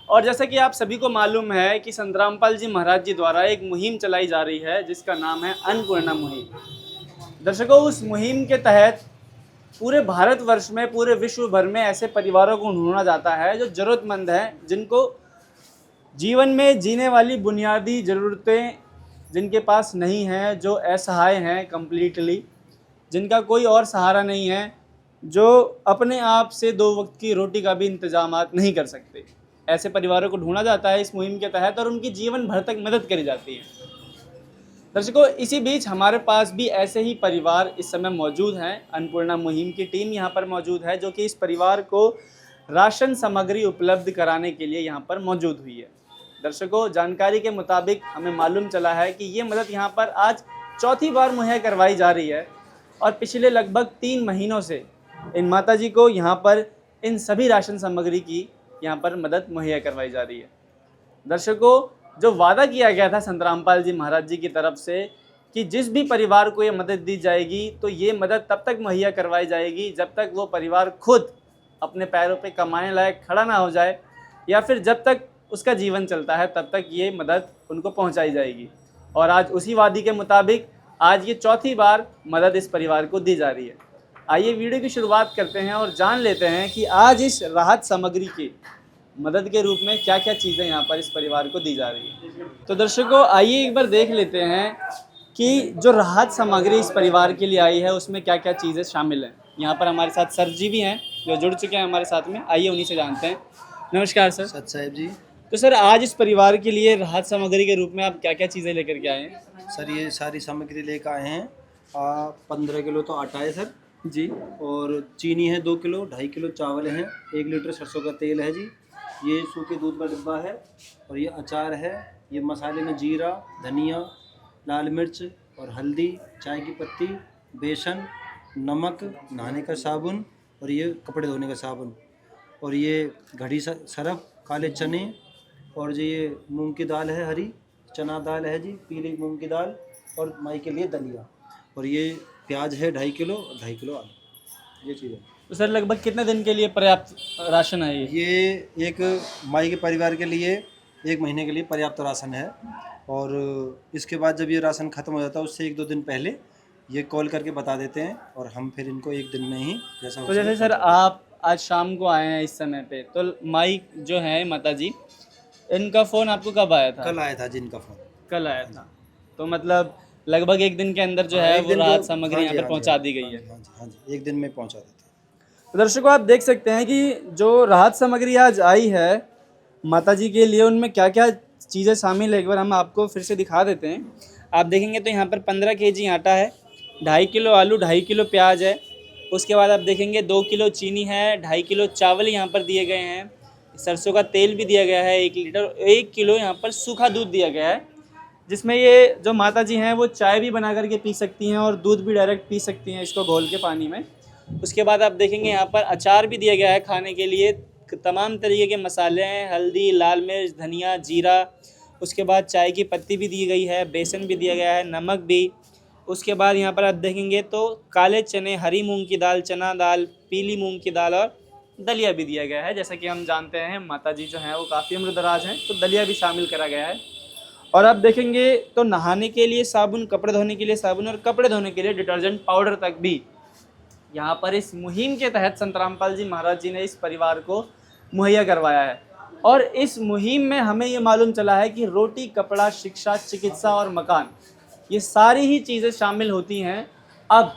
और जैसा कि आप सभी को मालूम है कि संत रामपाल जी महाराज जी द्वारा एक मुहिम चलाई जा रही है जिसका नाम है अन्नपूर्णा मुहिम। दर्शकों, उस मुहिम के तहत पूरे भारतवर्ष में, पूरे विश्व भर में ऐसे परिवारों को ढूंढा जाता है जो ज़रूरतमंद हैं, जिनको जीवन में जीने वाली बुनियादी ज़रूरतें जिनके पास नहीं हैं, जो असहाय हैं कम्प्लीटली, जिनका कोई और सहारा नहीं है, जो अपने आप से 2 वक्त की रोटी का भी इंतजामात नहीं कर सकते। ऐसे परिवारों को ढूंढा जाता है इस मुहिम के तहत और उनकी जीवन भर तक मदद करी जाती है। दर्शकों, इसी बीच हमारे पास भी ऐसे ही परिवार इस समय मौजूद हैं। अन्नपूर्णा मुहिम की टीम यहाँ पर मौजूद है जो कि इस परिवार को राशन सामग्री उपलब्ध कराने के लिए यहाँ पर मौजूद हुई है। दर्शकों, जानकारी के मुताबिक हमें मालूम चला है कि ये मदद यहाँ पर आज चौथी बार मुहैया करवाई जा रही है और पिछले लगभग 3 महीनों से इन माताजी को यहाँ पर इन सभी राशन सामग्री की यहाँ पर मदद मुहैया करवाई जा रही है। दर्शकों, जो वादा किया गया था संत रामपाल जी महाराज जी की तरफ से कि जिस भी परिवार को ये मदद दी जाएगी तो ये मदद तब तक मुहैया करवाई जाएगी जब तक वो परिवार खुद अपने पैरों पे कमाने लायक खड़ा ना हो जाए, या फिर जब तक उसका जीवन चलता है तब तक ये मदद उनको पहुंचाई जाएगी। और आज उसी वादे के मुताबिक आज ये चौथी बार मदद इस परिवार को दी जा रही है। आइए वीडियो की शुरुआत करते हैं और जान लेते हैं कि आज इस राहत सामग्री की मदद के रूप में क्या क्या चीज़ें यहाँ पर इस परिवार को दी जा रही है। तो दर्शकों, आइए एक बार देख लेते हैं कि जो राहत सामग्री इस परिवार के लिए आई है उसमें क्या क्या चीज़ें शामिल हैं। यहाँ पर हमारे साथ सर जी भी हैं जो जुड़ चुके हैं हमारे साथ में। आइए उन्हीं से जानते हैं। नमस्कार सर। सत साहेब जी। तो सर, आज इस परिवार के लिए राहत सामग्री के रूप में आप क्या क्या चीज़ें लेकर के आए हैं? सर, ये सारी सामग्री लेकर आए हैं। 15 किलो तो आटा है सर जी, और चीनी है 2 किलो, 2.5 किलो चावल है, 1 लीटर सरसों का तेल है जी, ये सूखे दूध का डिब्बा है, और ये अचार है, ये मसाले में जीरा, धनिया, लाल मिर्च और हल्दी, चाय की पत्ती, बेसन, नमक, नहाने का साबुन, और ये कपड़े धोने का साबुन, और ये घड़ी सरफ, काले चने, और जो ये मूंग की दाल है, हरी चना दाल है जी, पीली मूंग की दाल, और माई के लिए दलिया, और ये प्याज है 2.5 किलो और 2.5 किलो आलू, ये चीज़ें। तो सर, लगभग कितने दिन के लिए पर्याप्त राशन है ये? ये एक माई के परिवार के लिए 1 महीने के लिए पर्याप्त राशन है। और इसके बाद जब ये राशन ख़त्म हो जाता है उससे 1-2 दिन पहले ये कॉल करके बता देते हैं और हम फिर इनको 1 दिन में ही जैसा हो तो जैसे सर आप आज शाम को आए हैं इस समय पे, तो माई जो है माता जी, इनका फ़ोन आपको कब आया था? कल आया था जिनका फ़ोन। कल आया था। तो मतलब लगभग 1 दिन के अंदर जो है वो राहत सामग्री यहाँ पर पहुँचा दी गई है। हाँ जी 1 दिन में पहुँचा देते हैं। तो दर्शकों आप देख सकते हैं कि जो राहत सामग्री आज आई है माता जी के लिए, उनमें क्या क्या चीज़ें शामिल है एक बार हम आपको फिर से दिखा देते हैं। आप देखेंगे तो यहाँ पर 15 kg आटा है, 2.5 किलो आलू, 2.5 किलो प्याज है। उसके बाद आप देखेंगे 2 किलो चीनी है, 2.5 किलो चावल यहाँ पर दिए गए हैं, सरसों का तेल भी दिया गया है 1 लीटर, 1 किलो यहाँ पर सूखा दूध दिया गया है, जिसमें ये जो माता जी हैं वो चाय भी बना करके पी सकती हैं और दूध भी डायरेक्ट पी सकती हैं इसको घोल के पानी में। उसके बाद आप देखेंगे यहाँ पर अचार भी दिया गया है खाने के लिए, तमाम तरीके के मसाले हैं, हल्दी, लाल मिर्च, धनिया, जीरा। उसके बाद चाय की पत्ती भी दी गई है, बेसन भी दिया गया है, नमक भी। उसके बाद यहाँ पर आप देखेंगे तो काले चने, हरी मूंग की दाल, चना दाल, पीली मूंग की दाल और दलिया भी दिया गया है। जैसा कि हम जानते हैं माता जी जो हैं वो काफ़ी अमृतराज हैं, तो दलिया भी शामिल करा गया है। और आप देखेंगे तो नहाने के लिए साबुन, कपड़े धोने के लिए साबुन और कपड़े धोने के लिए डिटर्जेंट पाउडर तक भी यहाँ पर इस मुहिम के तहत संत रामपाल जी महाराज जी ने इस परिवार को मुहैया करवाया है। और इस मुहिम में हमें ये मालूम चला है कि रोटी, कपड़ा, शिक्षा, चिकित्सा और मकान, ये सारी ही चीज़ें शामिल होती हैं। अब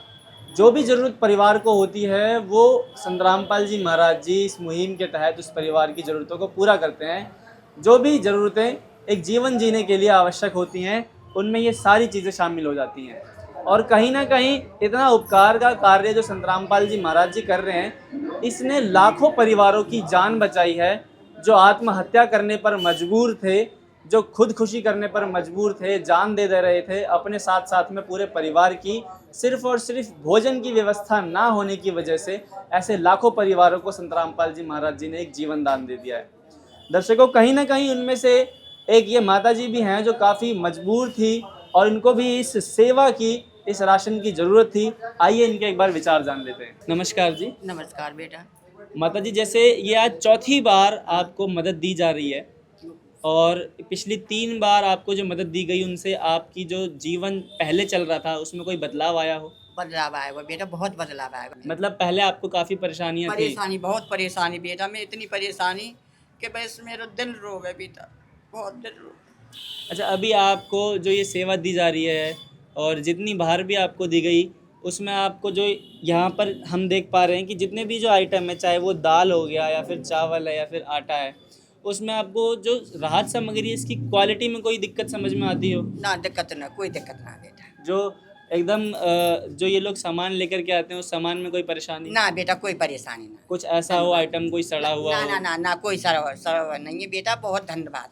जो भी ज़रूरत परिवार को होती है वो संत रामपाल जी महाराज जी इस मुहिम के तहत उस परिवार की ज़रूरतों को पूरा करते हैं। जो भी ज़रूरतें एक जीवन जीने के लिए आवश्यक होती हैं उनमें ये सारी चीज़ें शामिल हो जाती हैं। और कहीं ना कहीं इतना उपकार का कार्य जो संत रामपाल जी महाराज जी कर रहे हैं, इसने लाखों परिवारों की जान बचाई है, जो आत्महत्या करने पर मजबूर थे, जो खुदकुशी करने पर मजबूर थे, जान दे रहे थे। अपने साथ साथ में पूरे परिवार की सिर्फ और सिर्फ भोजन की व्यवस्था ना होने की वजह से ऐसे लाखों परिवारों को संत रामपाल जी महाराज जी ने एक जीवन दान दे दिया है। दर्शकों कहीं ना कहीं उनमें से एक ये माता जी भी हैं जो काफ़ी मजबूर थी और इनको भी इस सेवा की, इस राशन की ज़रूरत थी। आइए इनके एक बार विचार जान लेते हैं। नमस्कार जी। नमस्कार बेटा। माता जी, जैसे ये आज चौथी बार आपको मदद दी जा रही है और पिछली 3 बार आपको जो मदद दी गई उनसे आपकी जो जीवन पहले चल रहा था उसमें कोई बदलाव आया हो? बदलाव आएगा बेटा, बहुत बदलाव आएगा। मतलब पहले आपको काफ़ी परेशानियाँ थी? परेशानी, बहुत परेशानी बेटा, मैं इतनी परेशानी कि बस मेरा दिल रो गया बेटा, बहुत दिल रो। अच्छा, अभी आपको जो ये सेवा दी जा रही है और जितनी बाहर भी आपको दी गई उसमें आपको जो यहाँ पर हम देख पा रहे हैं कि जितने भी जो आइटम है, चाहे वो दाल हो गया या फिर चावल है या फिर आटा है, उसमें आपको जो राहत सामग्री है इसकी क्वालिटी में कोई दिक्कत समझ में आती हो? ना दिक्कत ना, कोई दिक्कत ना बेटा। जो एकदम जो ये लोग सामान लेकर के आते हैं उस सामान में कोई परेशानी? ना बेटा, कोई परेशानी ना। कुछ ऐसा हो आइटम कोई सड़ा हुआ ना हो? ना ना ना, कोई सर नहीं है बेटा, बहुत धन्यवाद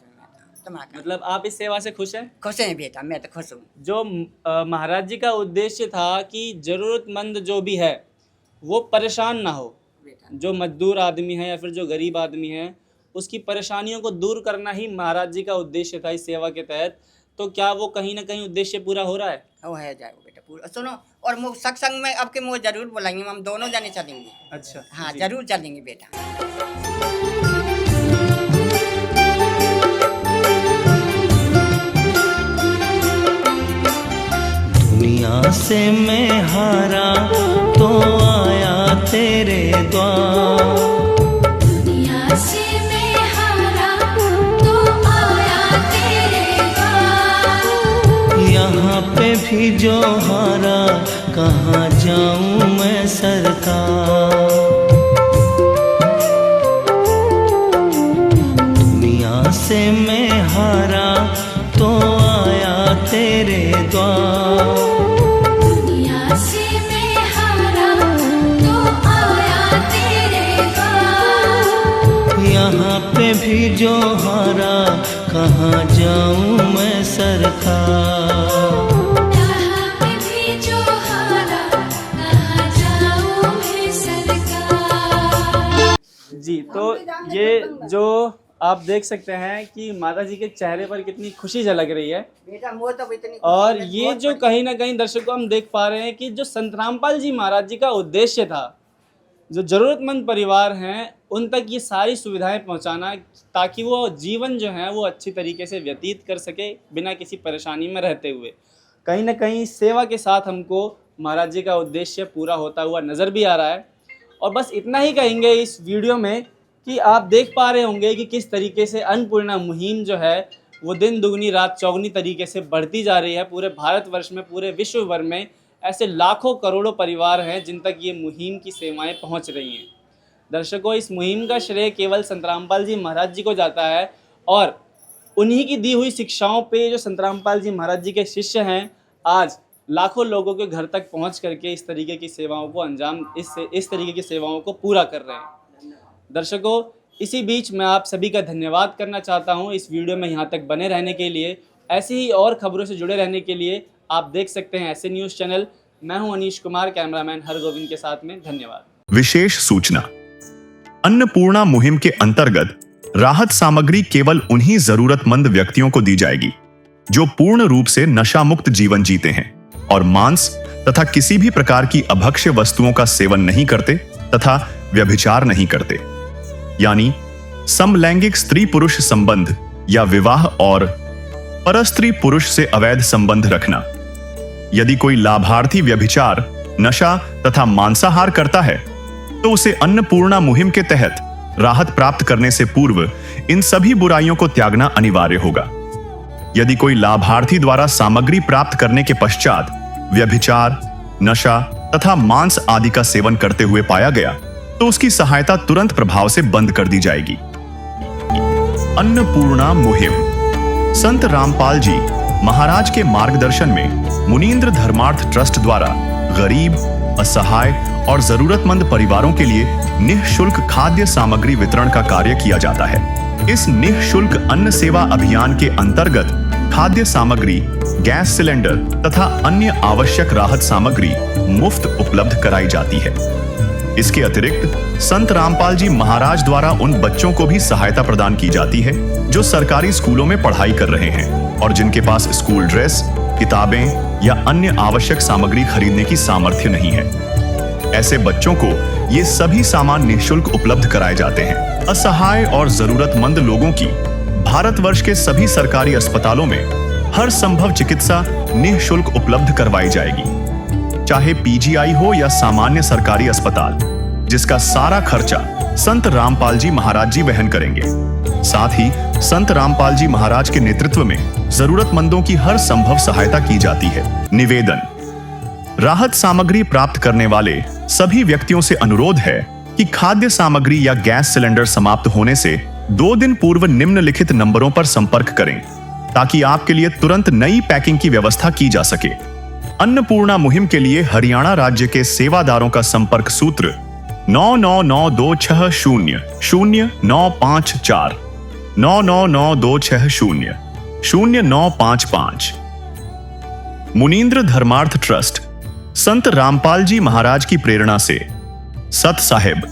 तुम्हारा। मतलब आप इस सेवा से खुश हैं? खुश हैं बेटा, मैं तो खुश हूँ। जो महाराज जी का उद्देश्य था कि ज़रूरतमंद जो भी है वो परेशान ना हो, जो मजदूर आदमी है या फिर जो गरीब आदमी है उसकी परेशानियों को दूर करना ही महाराज जी का उद्देश्य था इस सेवा के तहत। तो क्या वो कहीं ना कहीं उद्देश्य पूरा हो रहा है? वो है जाएगा बेटा पूरा। सुनो, और सत्संग में अब के मुझे जरूर बुलाएंगे, हम दोनों जाने चलेंगे। अच्छा, हाँ जी। जरूर चलेंगे बेटा। दुनिया से मैं हारा तो आया तेरे द्वार, दुनिया से मैं हारा तो आया तेरे द्वार, यहाँ पे भी जो हारा कहाँ जाऊँ मैं सरकार। दुनिया से मैं हारा तो आया तेरे द्वार, दुनिया से मैं हारा तो आया तेरे द्वार, यहाँ पे भी जो हारा कहाँ जाऊँ मैं सरकार। यहाँ पे भी जो हारा कहाँ जाऊँ मैं सरकार। जी, तो ये जो आप देख सकते हैं कि माता जी के चेहरे पर कितनी खुशी झलक रही है। बेटा वो तो इतनी और ये जो कहीं ना कहीं दर्शकों हम देख पा रहे हैं कि जो संत रामपाल जी महाराज जी का उद्देश्य था, जो ज़रूरतमंद परिवार हैं उन तक ये सारी सुविधाएं पहुंचाना, ताकि वो जीवन जो है वो अच्छी तरीके से व्यतीत कर सके बिना किसी परेशानी में रहते हुए। कहीं ना कहीं सेवा के साथ हमको महाराज जी का उद्देश्य पूरा होता हुआ नज़र भी आ रहा है। और बस इतना ही कहेंगे इस वीडियो में कि आप देख पा रहे होंगे कि किस तरीके से अन्नपूर्णा मुहिम जो है वो दिन दुगनी रात चौगनी तरीके से बढ़ती जा रही है। पूरे भारतवर्ष में, पूरे विश्व भर में ऐसे लाखों करोड़ों परिवार हैं जिन तक ये मुहिम की सेवाएं पहुंच रही हैं। दर्शकों, इस मुहिम का श्रेय केवल संत रामपाल जी महाराज जी को जाता है और उन्हीं की दी हुई शिक्षाओं पे जो संत रामपाल जी महाराज जी के शिष्य हैं आज लाखों लोगों के घर तक पहुंच करके इस तरीके की सेवाओं को इस तरीके की सेवाओं को पूरा कर रहे हैं। दर्शकों, इसी बीच मैं आप सभी का धन्यवाद करना चाहता हूं इस वीडियो में यहाँ तक बने रहने के लिए। ऐसी ही और खबरों से जुड़े रहने के लिए आप देख सकते हैं ऐसे न्यूज़ चैनल। मैं हूं अनीश कुमार, कैमरामैन हरगोविंद के साथ में। धन्यवाद। विशेष सूचना, अन्नपूर्णा मुहिम के अंतर्गत राहत सामग्री केवल उन्हीं जरूरतमंद व्यक्तियों को दी जाएगी जो पूर्ण रूप से नशा मुक्त जीवन जीते हैं और मांस तथा किसी भी प्रकार की अभक्ष्य वस्तुओं का सेवन नहीं करते तथा व्यभिचार नहीं करते, यानी समलैंगिक स्त्री पुरुष संबंध या विवाह और परस्त्री पुरुष से अवैध संबंध रखना। यदि कोई लाभार्थी व्यभिचार, नशा तथा मांसाहार करता है तो उसे अन्नपूर्णा मुहिम के तहत राहत प्राप्त करने से पूर्व इन सभी बुराइयों को त्यागना अनिवार्य होगा। यदि कोई लाभार्थी द्वारा सामग्री प्राप्त करने के पश्चात व्यभिचार, नशा तथा मांस आदि का सेवन करते हुए पाया गया तो उसकी सहायता तुरंत प्रभाव से बंद कर दी जाएगी। अन्नपूर्णा मुहिम संत रामपाल जी महाराज के मार्गदर्शन में मुनींद्र धर्मार्थ ट्रस्ट द्वारा गरीब, असहाय और जरूरतमंद परिवारों के लिए निःशुल्क खाद्य सामग्री वितरण का कार्य किया जाता है। इस निःशुल्क अन्न सेवा अभियान के अंतर्गत खाद्य सामग्री, गैस सिलेंडर तथा अन्य आवश्यक राहत सामग्री मुफ्त उपलब्ध कराई जाती है। इसके अतिरिक्त संत रामपाल जी महाराज द्वारा उन बच्चों को भी सहायता प्रदान की जाती है जो सरकारी स्कूलों में पढ़ाई कर रहे हैं और जिनके पास स्कूल ड्रेस, किताबें या अन्य आवश्यक सामग्री खरीदने की सामर्थ्य नहीं है। ऐसे बच्चों को ये सभी सामान निःशुल्क उपलब्ध कराए जाते हैं। असहाय और जरूरतमंद लोगों की भारतवर्ष के सभी सरकारी अस्पतालों में हर संभव चिकित्सा निःशुल्क उपलब्ध करवाई जाएगी, चाहे पीजीआई हो या सामान्य सरकारी अस्पताल, जिसका सारा खर्चा संत रामपाल जी महाराज जी वहन करेंगे। साथ ही संत रामपाल जी महाराज के नेतृत्व में जरूरतमंदों की हर संभव सहायता की जाती है। निवेदन, राहत सामग्री प्राप्त करने वाले सभी व्यक्तियों से अनुरोध है कि खाद्य सामग्री या गैस सिलेंडर समाप्त होने से 2 दिन पूर्व निम्नलिखित नंबरों पर संपर्क करें ताकि आपके लिए तुरंत नई पैकिंग की व्यवस्था की जा सके। अन्नपूर्णा मुहिम के लिए हरियाणा राज्य के सेवादारों का संपर्क सूत्र 9992600954 9992600955। मुनींद्र धर्मार्थ ट्रस्ट संत रामपाल जी महाराज की प्रेरणा से सत साहिब